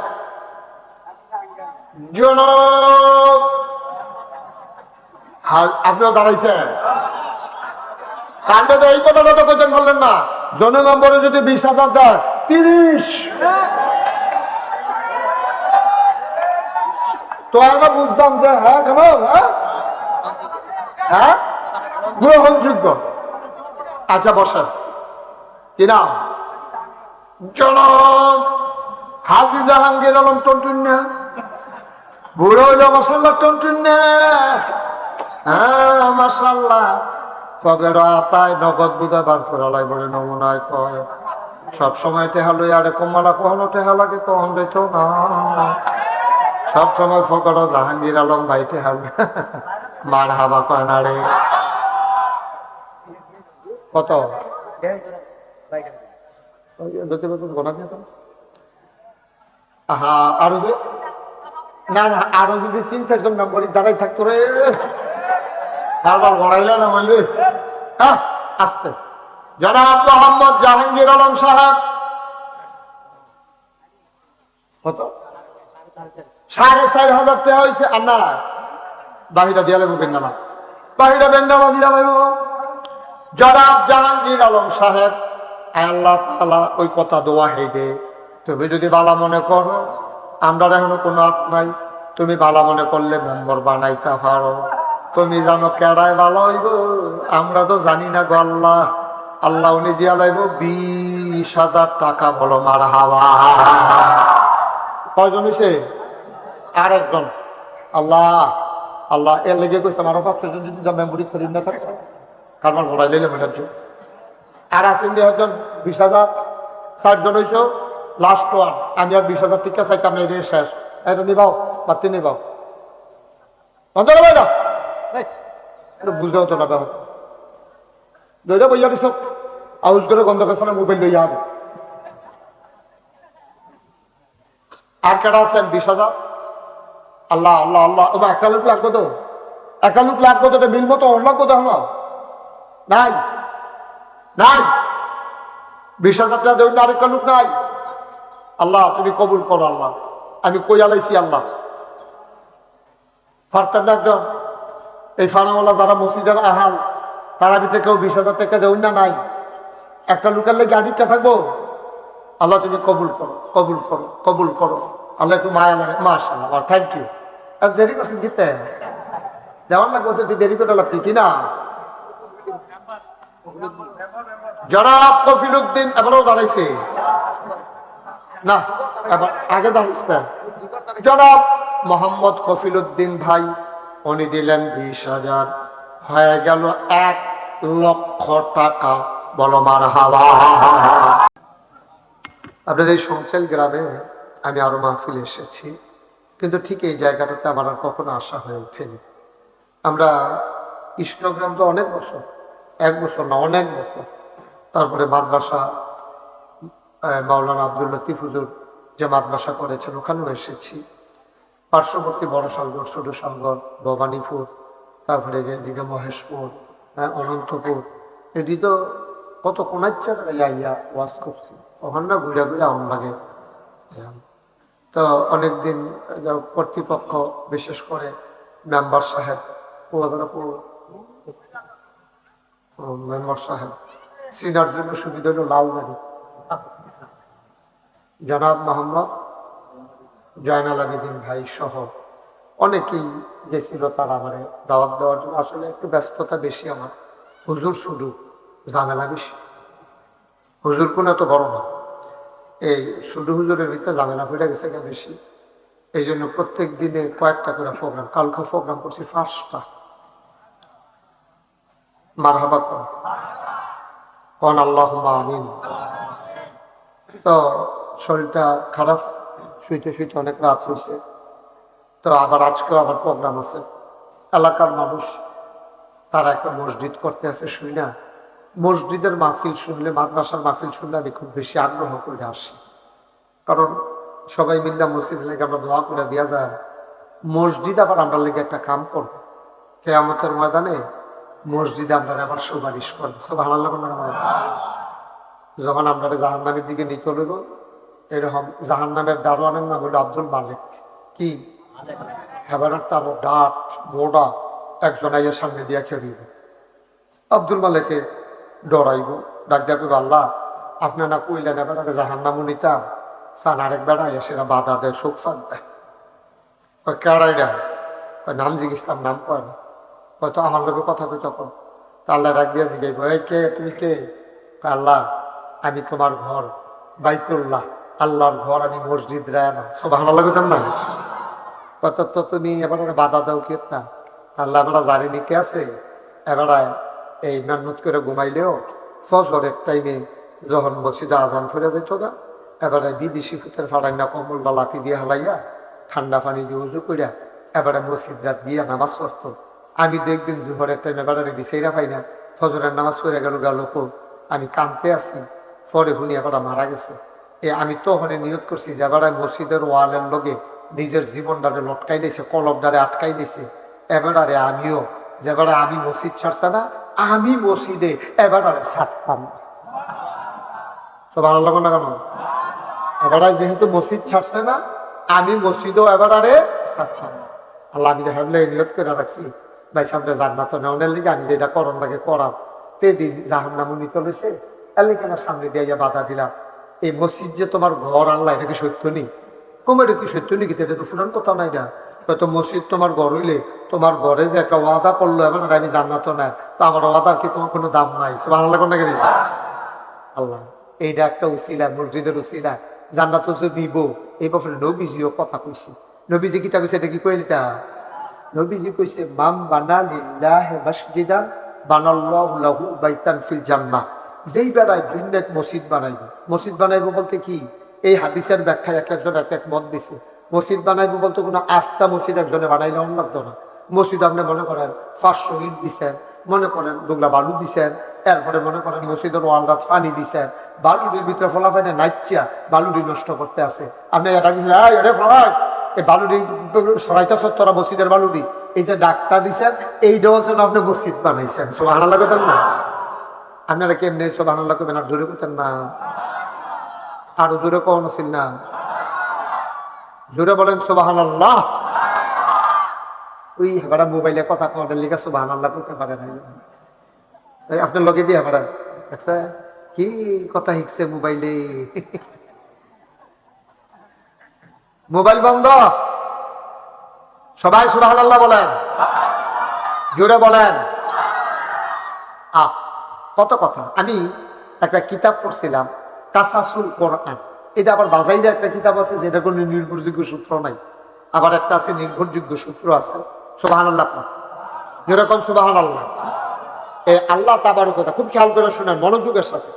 আপনিও দাঁড়াইছেন, কাণ্ডে তো এই কথাটা তো কইতেন বললেন না। জন নম্বরে যদি 20,000 দেয় 30 তো আমরা বুঝতাম যে হ্যাঁ কেন, হ্যাঁ গ্রহণযোগ্য। আচ্ছা বসেন। কি নাম? জনাব হাজী জাহাঙ্গীর আলম টন্টুন্যা। বুড়ো হইল মাসাল্লাহ টন্টুন্যা। হ্যাঁ মাসাল্লাহ, পকেট আতায় নগদ বুঝায় বার করা লাই বলে নমুনায় কয় সব সময় টেহা লই, আরে কমালা কখনো টেহা লাগে কখন দেখো না, সব সময় ফকট জাহাঙ্গীর আলম ভাই টেহা মার হাবা কয় না রে। কত আরো না না, আরো যদি 3-4 জন নম্বর দাঁড়াই থাকতো রে, বারবার গড়াইলে না বললি। হ্যাঁ আসতে। জনাব মোহাম্মদ জাহাঙ্গীর আলম সাহেব। কত? 4,500 টাকা হয়েছে। আর না বাহিরা দিয়া লাগবো, বেঙ্গালা বাহিরা বেঙ্গালা দিয়া লাগবো। জনাব জাহাঙ্গীর আলম সাহেব, আল্লাহ তাআলা ওই কথা দোয়া হেগে তুমি যদি বালা মনে করো, আমরা এখনো কোনো হাত নাই, তুমি বালা মনে করলে মেম্বর বানাইতে পারো। তুমি জানো কেডায় ভালো হইব, আমরা তো জানি না গো আল্লাহ। আল্লাহ উনি দিয়া লাইব 20,000 টাকা। বলো মারহাবা। কয়জন হইছে? আরেকজন। আল্লাহ আল্লাহ এর লেগে কইতাম আরো 500 জন যদি মেমোরি খরিদ না থাকে কারবার ভরাই লইলে মেটার জন্য। আর আছেন যে হয়তো 20,000 60 জন হইছো লাস্ট ওয়ান, আমি আর 20,000 টিকা চাইতাম না, এটা শেষ, এটা নিবাও বাতি নিবাও বন্ধ করে না বুঝতে হতো না ব্যাপার দইটা বইয়া দিস আউজ করে গন্ধ কাছে না মোবাইল লইয়া হবে। আর কেটা আছেন 20,000? আল্লাহ আল্লাহ আল্লাহ, ও একটা লোক লাগবো তো, একটা লোক লাগবো তো, এটা মিলবো তো, ওর লাগবো তো হলো নাই নাই 20,000 টাকা দেবেন, আরেকটা লোক নাই। আল্লাহ তুমি কবুল করো আল্লাহ, আমি কই আলাইছি আল্লাহ ফারতেন না একজন। এই ফানাওয়ালা যারা মসজিদের আহাল তারা ভিতরে কেউ 20,000 টাকা দেউন না নাই, একটা লোকের লেগে আডিকটা থাকবো। আল্লাহ তুমি কবুল করো কবুল করো কবুল করো আল্লাহ, একটু মায়া লাগে মাশাআল্লাহ, থ্যাংক ইউ। আর দেরি করছেন দিতে দেওয়ার না কত দেরি করে লাগবে কিনা। জনাব কফিলউদ্দিন এবারও দাঁড়াইছে না, এবার আগে দাঁড়াইছে জনাব মোহাম্মদ কফিলউদ্দিন ভাই, উনি দিলেন 20,000, হয়ে গেল 1,00,000 টাকা। বলো মারহাবা। আপনাদের সংচেল গ্রামে আমি আরো মাহফিল এসেছি, কিন্তু ঠিক এই জায়গাটাতে আমার আর কখনো আসা হয়ে ওঠেনি। আমরা কৃষ্ণগ্রাম তো অনেক বছর, 1 বছর না অনেক বছর, তারপরে মাদ্রাসা মাওলানা আব্দুল লতিফ হুজুর যে মাদ্রাসা করেছেন ওখানেও এসেছি, পার্শ্ববর্তী বড় সালগর, ছোট সালগর, ভবানীপুর, তারপরে যেদিকে মহেশপুর, অনন্তপুর, এটি তো কত কোনাচ্ছা ইয়া ওয়াজ করছি, ওখান না ঘুরে ঘুরে আম লাগে। তো অনেকদিন কর্তৃপক্ষ বিশেষ করে মেম্বার সাহেব মেম্বার সাহেব সিনার জন্য সুবিধা হলো লালবাড়ি, জনাব মোহাম্মদ জয়নাল আবেদিন ভাই সহ অনেকেই গেছিল, তারা আমার দাওয়াত দেওয়ার জন্য। আসলে একটু ব্যস্ততা বেশি আমার, হুজুর শুধু ঝামেলা বেশি, হুজুর কোন এত বড় না, এই শুধু হুজুরের ভিতরে ঝামেলা হয়ে গেছে বেশি। এই জন্য প্রত্যেক দিনে কয়েকটা করে প্রোগ্রাম, কালকে প্রোগ্রাম করছি 5টা। মারহাবা কোন আল্লাহুম্মা আমিন। তো শরীরটা খারাপ, শুইতে শুইতে অনেক রাত হয়েছে, তো আবার আজকেও আবার প্রোগ্রাম আছে। এলাকার মানুষ তারা একটা মসজিদ করতে আছে, শুই না মসজিদের মাহফিল শুনলে, মাদ্রাসার মাহফিল শুনলে আমি খুব বেশি আগ্রহ করে আসি, কারণ সবাই মিল্লা মসজিদ লেগে আমরা দোয়া করে দেওয়া যায়। মসজিদ আবার আমরা লেগে একটা কাম করবো, কিয়ামতের ময়দানে মসজিদে আমরা আবার সুপারিশ করবো। সুবহানাল্লাহ। যখন আমরা জাহান্নামের দিকে নিতে হইব, এরকম জাহান্নামের দারোয়ানের নাম হলো আব্দুল মালিক, কি হেবারের তার ডাট মোড়া একজন আইয়ের সামনে দিয়া খেয়ে আব্দুল মালিককে ডরাইব, ডাক দিয়া কইব আল্লাহ আপনি না কইলেন এবার জাহান্নামও নিতাম, সান আরেক বেড়াই সেটা বাধা দেয়, শোক ফাঁক দেয়। কেড়াই দেয়, নাম জিজ্ঞেসলাম, নাম কয় না, হয়তো আমার লোকের কথা কই তখন। তা আল্লাহ ডাক দিয়া জিজ্ঞাসা, এই কে তুমি কে? আল্লাহ আমি তোমার ঘর বাইতুল্লাহ, আল্লাহর ঘর, আমি মসজিদ রায় না। সুবহানাল্লাহ কইতাম না, কত তো তুমি এবার বাধা দাও কে না। আল্লাহ আমরা জানি নিতে আছে, এবারে এই মেহনত করে ঘুমাইলেও ফজরের টাইমে যখন মসজিদে আজান ফিরে যেত না, এবারে বিদেশি ফুতের ফাড়াই না কম্বলটা লাতি দিয়ে হালাইয়া ঠান্ডা পানি দিয়ে উজু করিয়া এবারে মসজিদ রাত দিয়ে নামাজ পড়তো। আমি তো একদিন জোহরের টাইমে এবারে বিছাইরা পাই না, ফজরের নামাজ পড়ে গেল আমি কানতে আছি, পরে শুনি এবার মারা গেছে। আমি তো ওখানে নিয়োগ করছি যে এবারে মসজিদের ওয়ালের লগে নিজের জীবনটারে লটকাই দিয়েছে, কলমটারে আটকাই দিয়েছে। এবারে আমিও যেবারে আমি মসজিদ ছাড়ছে না, আমি মসজিদে এবারে ছাড়তাম তো ভালো লাগো না কেন? এবারে যেহেতু মসজিদ ছাড়ছে না, আমি মসজিদও এবারে ছাড়তাম। আল্লাহ আমি যে ভাবলে নিয়োগ করে রাখছি ভাই সামনে জান্নাত নেওয়ার লিগে আমি যেটা করণ লাগে করাম, তেদিন জাহান্নামও নিতে লইছে, এলে কেন সামনে দিয়ে বাধা দিলাম। এই মসজিদ যে তোমার ঘর, আল্লাহ এটা কি সত্য নেই? কমেটা কি সত্য নেই? এটা তো ফুরান কথা নাই না। হয়তো মসজিদ তোমার ঘর হইলে তোমার ঘরে যে একটা ওয়াদা করলো এবার আমি জান্নাত না, তো আমার ওয়াদার কি তোমার কোনো দাম নাই? সুবহানাল্লাহ কোন নাকি? আল্লাহ এইটা একটা উসিলা, মসজিদের উসিলা, জান্নাত যে দিব এই ব্যাপারে নবীজিও কথা কইছি। নবীজি কিতা কইছে এটা কি কই নিতা? নবীজি কইছে মাম বানা লিল্লাহি মাসজিদান বানাল্লাহু লাহু বাইতান ফিল জান্নাহ। যেই বেড়ায় দুনিয়াত মসজিদ বানাইবো, মসজিদ বানাইবো বলতে কি, এই হাদিসের ব্যাখ্যায় এক একজন এক এক মত দিছে। মসজিদ বানাইবো বলতে কোনো আস্থা মসজিদ একজনে বানাইলে লাগতো না। মসজিদ আপনি মনে করেন 500 ইট দিচ্ছেন, মনে করেন দুগলা বালু দিচ্ছেন, এরপরে মনে করেন মসজিদের ওয়ালরাত পানি দিচ্ছেন, বালুটির ভিতরে ফলাফাইনে নাইচিয়া বালুটি নষ্ট করতে আছে। আপনি এটা দিচ্ছেন ফলাই এই বালুটি সরাইটা সত্তরা মসজিদের বালুটি, এই যে ডাকটা দিচ্ছেন এইটাও যেন আপনি মসজিদ বানাইছেন। সুবহানাল্লাহ করতেন না? আপনারা কেমনি সুবহানাল্লাহ করবেন? আর জোরে করতেন না? আরো জোরে কোন ছিল না? জোরে বলেন সুবহানাল্লাহ। ওই হেবারা মোবাইলে কথা কওয়ার লিখা সুবহানাল্লাহ করতে পারে না। আপনার লগে দিয়ে হেবারা দেখছে কি কথা শিখছে মোবাইলে। মোবাইল বন্ধ, সবাই সুবহানাল্লাহ বলেন, জোরে বলেন। কত কথা। আমি একটা কিতাব পড়ছিলাম কাসাসুল কোরআন, এটা আবার বাজাইলে একটা কিতাব আছে যেটা কোনো নির্ভরযোগ্য সূত্র নাই, আবার একটা আছে নির্ভরযোগ্য সূত্র আছে। সুবহানাল্লাহ, যেরকম সুবহানাল্লাহ। আল্লাহ তাবারকতা, খুব খেয়াল করে শুনেন মনোযোগের সাথে।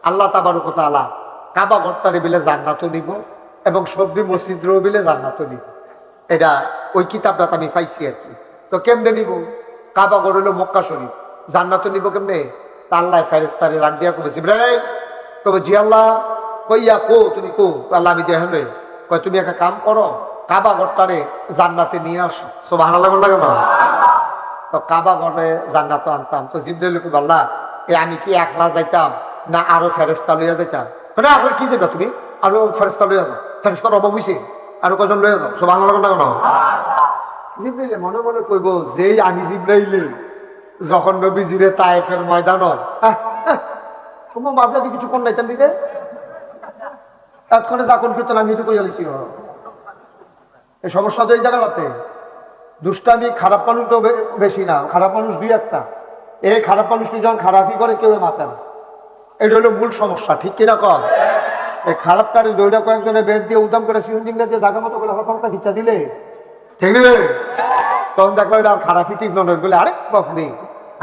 আল্লাহ তাবারকতা আলা কাবা ঘরটারে বিলে জান্নাতও নিব এবং সবরি মসজিদও বিলে জান্নাতও নিব। এটা ওই কিতাবটা আমি পাইছি আর কি। তো কেমনে নিব? কাবা ঘর হইল মক্কা শরীফ, জান্নাতও নিব কেমনে? তা আল্লাহ ফেরেশতারে রাখ দিয়া কবে জিবরাইল, তবে জি আল্লাহ, কইয়া কো তুমি কো? আল্লাহ আমি দিয়ে হলে কয় তুমি একটা কাম করো, কাবা ঘরটারে জান্নাতে নিয়ে আসো। সুবহানাল্লাহ লাগে না? তো কাবা ঘরে জান্নাত আনতাম। তো জিবরাইল কইব আল্লাহ আমি কি একলা যাইতাম না আরো ফেরেশতা লইয়া যাইতাম? মানে একলা কি যাইবা তুমি? আরো ফেরেশতা লইয়া যাও, ফেরেশতার অভাব হইছে, আরো কজন লইয়া যাও। সুবহানাল্লাহ লাগে না? জিবরাইল মনে মনে কইব যেই আমি জিবরাইল যখন নবীজিরে তায়েফের ময়দান তোমার বাপলাকে কিছু কোন নাইতাম দিকে এতক্ষণে যা কোন পেতেন আমি তো কইয়ালিছি। এই সমস্যা তো এই জায়গাটাতে। দুষ্টামি খারাপ মানুষ তো বেশি না, খারাপ মানুষ দুই একটা। এই খারাপ মানুষটি যখন খারাপই করে কেউ মাথা না, এটা হলো মূল সমস্যা। ঠিক কিনা কর? এই খারাপটারে দৌড়া কয়েকজনে বেড দিয়ে উদাম করে সিউন্ডিং দিয়ে জায়গা মতো করে হঠাৎ খিচ্ছা দিলে ঠিক নেবে, তখন দেখলো এটা আর খারাপই ঠিক নয় বলে আরেক বাপরে,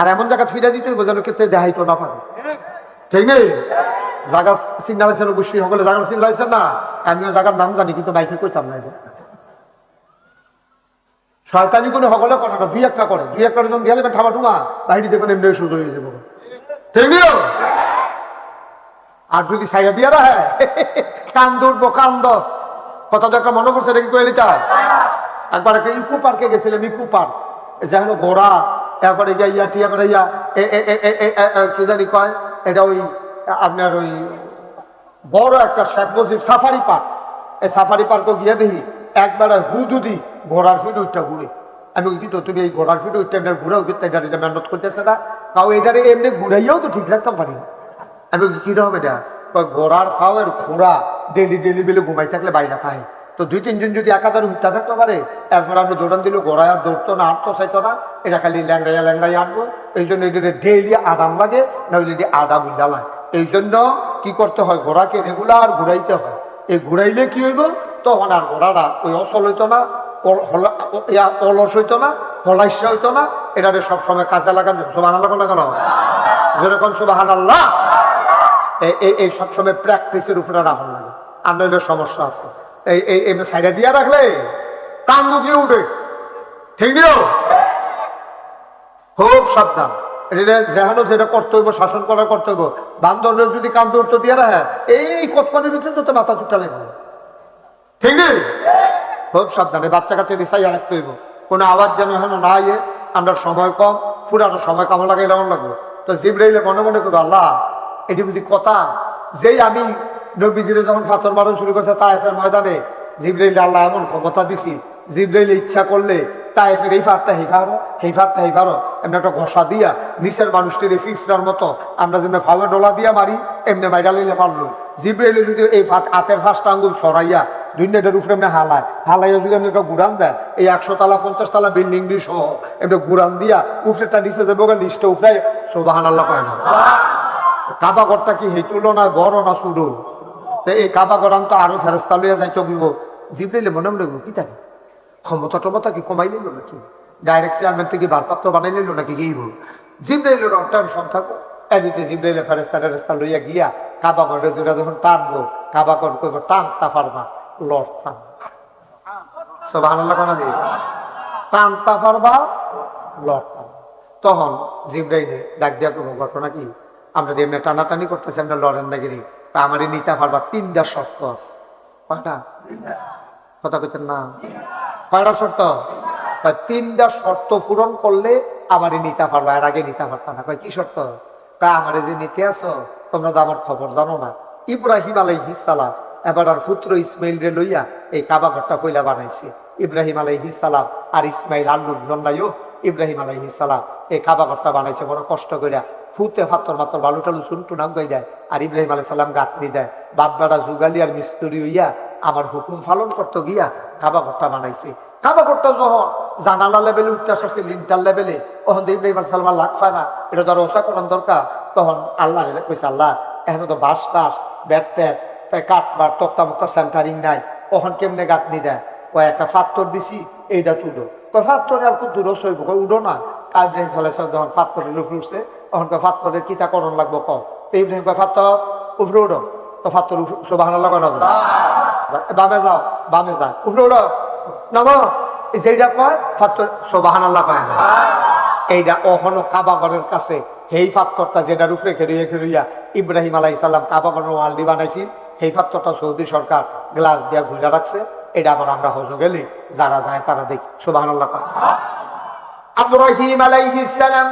আর এমন জায়গা ফিরে দিতে বোঝানোর ক্ষেত্রে দেখাইতো না পারে। ঠিক নেই? জায়গা সিগনালাইছেন অবশ্যই, সকলে জায়গা সিগনালাইছেন না? আমিও জায়গার নাম জানি কিন্তু বাইকে কইতাম না। এটা শয়তানি কোনো সকলে করে না, দুই একটা করে। দুই একটা যখন গেলে ঠামা ঠুমা বাহিনী দেখবেন এমনি শুরু হয়ে যাবো। ঠিক নিও? আর যদি সাইডা দিয়ে রাখে কান্দ উঠবো, কান্দ। কথা তো একটা মনে পড়ছে, এটা কি কয়ে নিতে? একবার একটা ইকো পার্কে গেছিলাম, ইকো পার্ক, যেন ঘোড়া, তারপরে ইয়া টিয়া করে ইয়া কি জানি কয়, এটা ওই আপনার ওই বড় একটা শেখ মুজিব সাফারি পার্ক। এই সাফারি পার্কও গিয়ে দেখি একবার হুদুদি ঘোড়ার ফিট উঠটা ঘুরে। আমি কিন্তু তুমি এই ঘোড়ার ফিট উঠটা ঘুরেও কিন্তু গাড়িটা মেহনত করতেছে না, তাও এটারে এমনি ঘুরাইয়াও তো ঠিক রাখতাম পারি না। আমি কিরকম এটা? ঘোড়ার ফাওয়ের ঘোড়া ডেলি ডেলি বেলে ঘুমাই থাকলে বাইরে খায়। তো দুই তিনজন যদি একাধারে উঠতে থাকতে পারে, এরপর আমরা দৌড়ান দিল, ঘোড়ায় আর দৌড়তো না, আটতো চাইতো না, এটা খালি ল্যাংড়াইয়া ল্যাংড়াইয়া আনবো। এই জন্য এটা ডেইলি আদান লাগে, নইলে আদা বুঝা লাগে। এই জন্য কি করতে হয়, ঘোড়াকে রেগুলার ঘুরাইতে হয়। এই ঘুরাইলে কি হইব, তখন আর ঘোড়াটা ওই অচল হইতো না, অলস হইতো না, হলাইসা হইতো না। এটারে সবসময় কাজে লাগান। সুবহানাল্লাহ না কেন? যেরকম সুবহানাল্লাহ এই সবসময় প্র্যাকটিসের উপরে রাখা লাগে। আর নইলে সমস্যা আছে। এই সাইডে দিয়ে রাখলে কান দুকিয়ে উঠে। ঠিক নিও? খুব সাবধান। যেখানে যেটা করতে হইব, শাসন করার করতে হইব। বান্দরের যদি কান দৌড়তে দিয়ে রাখে, এই কতক্ষণের ভিতরে তো মাথা চুটা লাগবে। ঠিক নেই? খুব সাবধানে বাচ্চা কাছে রিসাইয়া রাখতে হইব। কোনো আওয়াজ যেন এখন না ইয়ে, আমরা সময় কম, পুরানো সময় কামো লাগে, এরকম লাগবে। তো জিবরাইলে মনে মনে করবো আল্লাহ এটি বুঝি কথা, যেই আমি নবীজিরে যখন পাথর মারণ শুরু করছে তায়েফের ময়দানে, জিবরাইল আল্লাহ এমন ক্ষমতা দিছি, জিবরাইল ইচ্ছা করলে তায়েফের এই ফাটটা হেফারো, এই ফাটটা হেফারো, এমনি একটা ঘষা দিয়া নিচের মানুষটির এই ফিক্সটার মতো আমরা যেমনি ফাওয়া ডোলা দিয়া মারি, এমনি বাইরা লইলে পারলো। জিবরাইলে যদি এই হাতের ফাঁসটা আঙ্গুল সরাইয়া দুইটার উপরে এমনি হালাইয়া যদি এমনি একটা ঘুরান দেয়, এই 100 তলা 50 তলা বিল্ডিং দিয়ে সহ এমনি ঘুরান দিয়া উপরেটা নিচে দেবো, নিচটা উঠে সুবহানাল্লাহ কয় না? কাবা ঘরটা কি এই তুলনায় বড় না শুরু? এই কাবা ঘর তো আরো ফেরেশতা লইয়া যাইতে হইব। জিবরাইলে মনে মনে কি থাকে ক্ষমতা টমতা কি কমাই নিল নাকি? ডাইরেক্ট চেয়ারম্যান থেকে ভারপ্রাপ্ত বানাই নিল নাকি কি জিব্রাইলের টেনশন থাকো এমনিতে জিব্রাইলের ফেরেস্তা লইয়া গিয়া কাবা ঘরে জোড়া যখন টানবো কাবা ঘর করব টানতা পারবা লড় টান সুবহানাল্লাহ কোনা দিয়ে টানতা পারবা লড় টান। তখন জিব্রাইলে ডাক দিয়া কোনো ঘটনা কি আমরা যে এমনি টানাটানি করতেছি আমরা লড়েন না গিরি তা আমারই নিতে পারবা 3টা শর্ত আছে। কয়টা কথা কইতেন না? কয়টা শর্ত? 3টা শর্ত পূরণ করলে আমারই নিতে পারবা, এর আগে নিতে পারতা না। কয় কি শর্ত? তা আমারে যে নিতে আসো তোমরা তো আমার খবর জানো না। ইব্রাহিম আলাইহিস সালাম এবার আর পুত্র ইসমাইল রে লইয়া এই কাবা ঘরটা কইলা বানাইছে। ইব্রাহিম আলাইহিস সালাম আর ইসমাইল আর লোকজন নাইও ইব্রাহিম আলাইহিস সালাম এই কাবা ঘরটা বানাইছে বড় কষ্ট কইরা ফুতে ফাত্তর মাত্র বালু টালু চুনটু নাগাই দেয় আর ইব্রাহিম আলাইহিস সালাম গাঁথনি দেয়। বাপ বেটা যুগালি আর মিস্ত্রি হইয়া আমার হুকুম পালন করতে গিয়া কাবা ঘরটা বানাইছে। কাবা ঘরটা যখন জানালা লেভেলে উঠতে আসছে লিন্টার লেভেলে তখন ইব্রাহিম আলাইহিস সালাম লাগ পায় না, এটা ধরো ওষা করার দরকার। তখন আল্লাহ কইছে আল্লাহ এখন তো বাঁশ টাস ব্যাট ট্যাট কাঠ বা তক্তা মুক্তা সেন্টারিং নাই, ওখান কেমনে গাঁথনি দেয়? ওই একটা পাথর দিছি এইটা তুলো। তো পাথর আর খুব দূর সইব উঠো না। ইব্রাহিম আলাইহিস সালাম যখন পাথরের উপরে উঠছে তখন পাথরের কিতা করণ লাগবো কম ইব্রাহিম পাথর উপরে উঠো। তো পাথর সুবহানাল্লাহ কয় না? বামে যাও বামে যা উপরে উঠো নামো যেটা কয় পাথর সুবহানাল্লাহ কয় না? এইটা ওখানে কাবা ঘরের কাছে সেই পাথরটা যেটার উপরে খেরিয়া ইব্রাহিম আলাইহিস সালাম কাবা ঘরের ওয়ালদি বানাইছি সেই পাথরটা সৌদি সরকার গ্লাস দিয়া ঘুরে রাখছে। এটা আবার আমরা হজ গেলে যারা যায় তারা দেখি সুবহানাল্লাহ। ইব্রাহিম আলাইহিস সালাম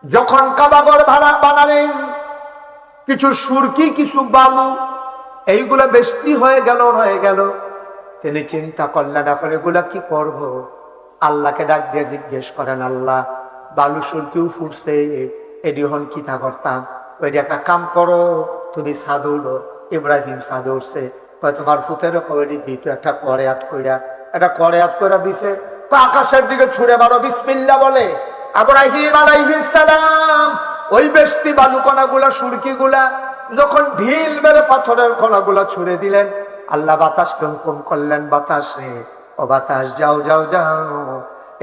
যখন কাবা ঘর বানালেন কিছু সুরকি কিছু বালু এইগুলা বেশি হয়ে গেল। তিনি চিন্তা করলেন এখন এগুলা কি করব? আল্লাহকে ডাক দিয়ে জিজ্ঞেস করেন আল্লাহ বালু সুরকিও ফুটছে এডি হন কি তা করতাম? ওইটা একটা কাম করো তুমি সাদুলো। ইব্রাহিম সাদু উঠছে তোমার ফুতের কবেডি দিত একটা করেয়াত কইরা দিছে তো আকাশের দিকে ছুড়ে মারো বিসমিল্লাহ বলে ইব্রাহিম আলাইহিস সালাম ওই বেশি বালু কণাগুলা সুরকি গুলা যখন ঢিল মেরে পাথরের কণাগুলা ছুড়ে দিলেন আল্লাহ বাতাস হুকুম করলেন বাতাস রে ও বাতাস যাও যাও যাও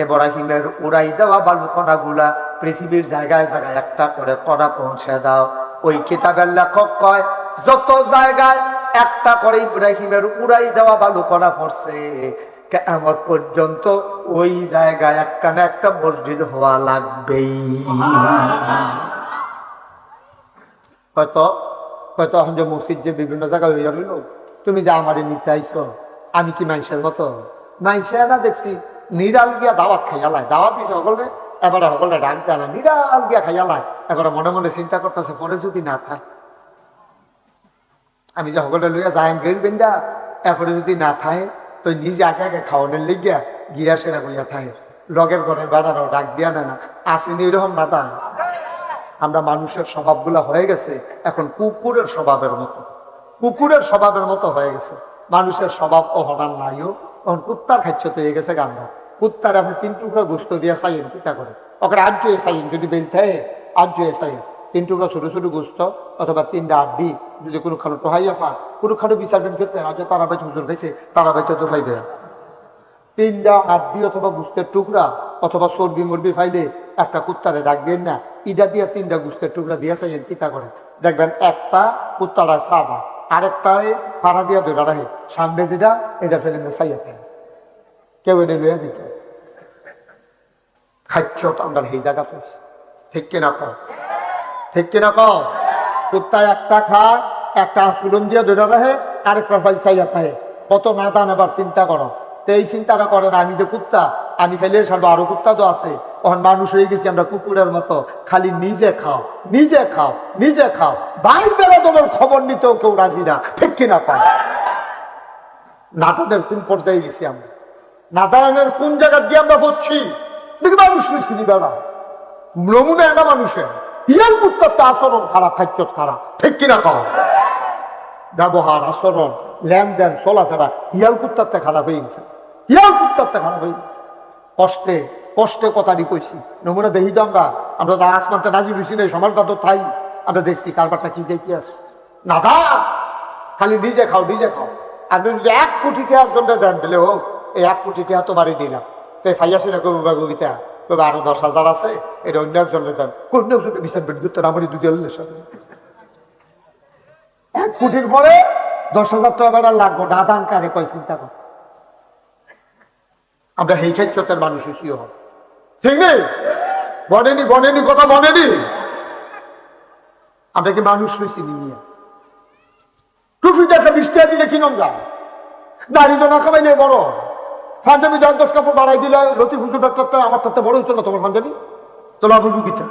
ইব্রাহিমের উড়াই দেওয়া বালু কণাগুলা পৃথিবীর জায়গায় জায়গায় একটা করে কণা পৌঁছে দাও। ওই কিতাবের লেখক কয় যত জায়গায় একটা করে ইব্রাহিমের উড়াই দেওয়া বালু কণা পড়ছে কিয়ামত পর্যন্ত ওই জায়গায় একটা না একটা মসজিদ হওয়া লাগবেই। হয়তো এখন যে মসজিদ যে বিভিন্ন জায়গায় হয়ে গেল তুমি যে আমারে নিতে আইছো আমি কি মানুষের মতো? মানুষে না দেখছি নিরাল গিয়া দাওয়াত খাইয়ালায় দাওয়াত দিছে সকলে এবারে সকলে ডাক দেয় না নিরাল গিয়া খাইয়ালায় এবারে মনে মনে চিন্তা করতেছে পরে যদি না থাকে আমি যে সকলে লইয়া যাই গেল বেন্দা এরপরে যদি না থাকে তো নিজে আগে আগে খাওয়ানোর লেগিয়া গিয়া সেরা কইয়া থাকে লগের ঘরে বেড়ানো ডাক দিয়া না আসেনি এরকম না তা আমরা মানুষের স্বভাবগুলা হয়ে গেছে এখন কুকুরের স্বভাবের মতো হয়ে গেছে। মানুষের স্বভাব অহনার নাইও তখন কুত্তার খাচ্ছ তো হয়ে গেছে গান্ধা কুত্তার আপনি 3 টুকরা গোস্ত দিয়া চাইন কিতা করে ওকে আজ চাইন যদি বেলতে আজ চাইন 3 টুকরা ছোট ছোট গোস্ত অথবা 3টা আড্ডি যদি কোনো খালো টোহাইয়া পা কোনো খালো বিচারবেন ক্ষেত্রে আজ তারা বাইতে হুজুর খাইছে তারা বাইতে তো ফাইবে 3টা আড্ডি অথবা গোস্তের টুকরা অথবা চর্বি মর্বি ফাইলে একটা কুত্তারে ডাক দেন না ইটা দিয়া 3টা গোস্তের টুকরা দিয়া চাইন কিতা করে দেখবেন একটা কুত্তারা চাবা আরেকটায় ফাড়া দিয়া ধরে রাখে সামনে যেটা এটা ফেলে খাইয়া ফেলে কেউ এটা লইয়া দিত খাচ্ছ তো আমরা সেই জায়গা পড়ছি ঠিক কিনা কও কুত্তায় একটা খায় একটা সুলন দিয়া ধরে রাখে আরেকটা ফাইল চাইয়া থাকে কত না দান আবার চিন্তা করো তো এই চিন্তাটা করে না আমি যে কুত্তা আমি ফেলে সারবো আরো কুত্তা তো আছে তখন মানুষ হয়ে গেছি আমরা কুকুরের মতো খালি নিজে খাও ভাই বেড়াদনের খবর নিতেও কেউ রাজি না ঠিক কিনা পায় নাদানের কোন পর্যায়ে গেছি আমরা নাদানের কোন জায়গা দিয়ে আমরা পড়ছি মানুষ হয়েছি বেড়া নমুনা একটা মানুষের হিয়াল কুত্তার তো আচরণ খারাপ খাদ্য খারাপ ঠিক কিনা কও ব্যবহার আচরণ লেনদেন চলাফেরা হিয়াল কুত্তারতে খারাপ হয়ে গেছে কষ্টে কথাটি কইছি নমুনা দেখি তো আমরা তো আসমানটা নাজি বেশি নেই সমানটা তো তাই আমরা দেখছি কারবারটা কি যে কি আছে না দা খালি নিজে খাও আপনি যদি 1 কোটি টাকা জন্য দেন বলে হোক এই 1 কোটি টাকা তোমারই দিলাম তাই ফাইয়াসে না কবি বাবু গীতা কবে আরো 10,000 আছে, এটা অন্য একজনের দাম, কোন একজনের বিচার বের করতে আমারই দুই আল্লাহর সাথে 1 কোটির পরে 10,000 টাকা বেড়া লাগবো না, দান কারে কয় চিন্তা কর। আমরা এই ক্ষেত্রের মানুষ হইছিও হব, ঠিক নেই? বনেনি কথা বনেনি। আমরা কি মানুষ হয়েছি নিয়ে টুফিটা একটা 20 টাকা দিলে কিনম যা, দাড়ি তো না খাবাই নেই বড় পাঞ্জাবি 10 কাপড় বাড়াই দিলে লতি ফুলটু ডাক্তার আমার তাতে বড় হইতো না তোমার পাঞ্জাবি, তোলা বুঝু গীতা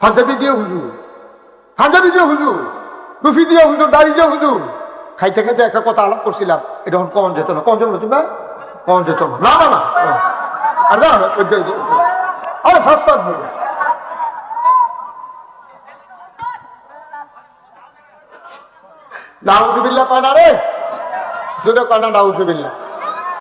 পাঞ্জাবি দিয়ে হুজু টুফি দিয়ে হুজু দাড়ি দিয়ে হুজু খাইতে খাইতে একটা কথা আলাপ করছিলাম, এটা এখন কম যেত না, কম যেত না তুমি কম যেত না না না আর না সহ্য আরে ফার্স্ট নাউজুবিল্লাহ কয় না রে, শুনে কয় না নাউজুবিল্লাহ।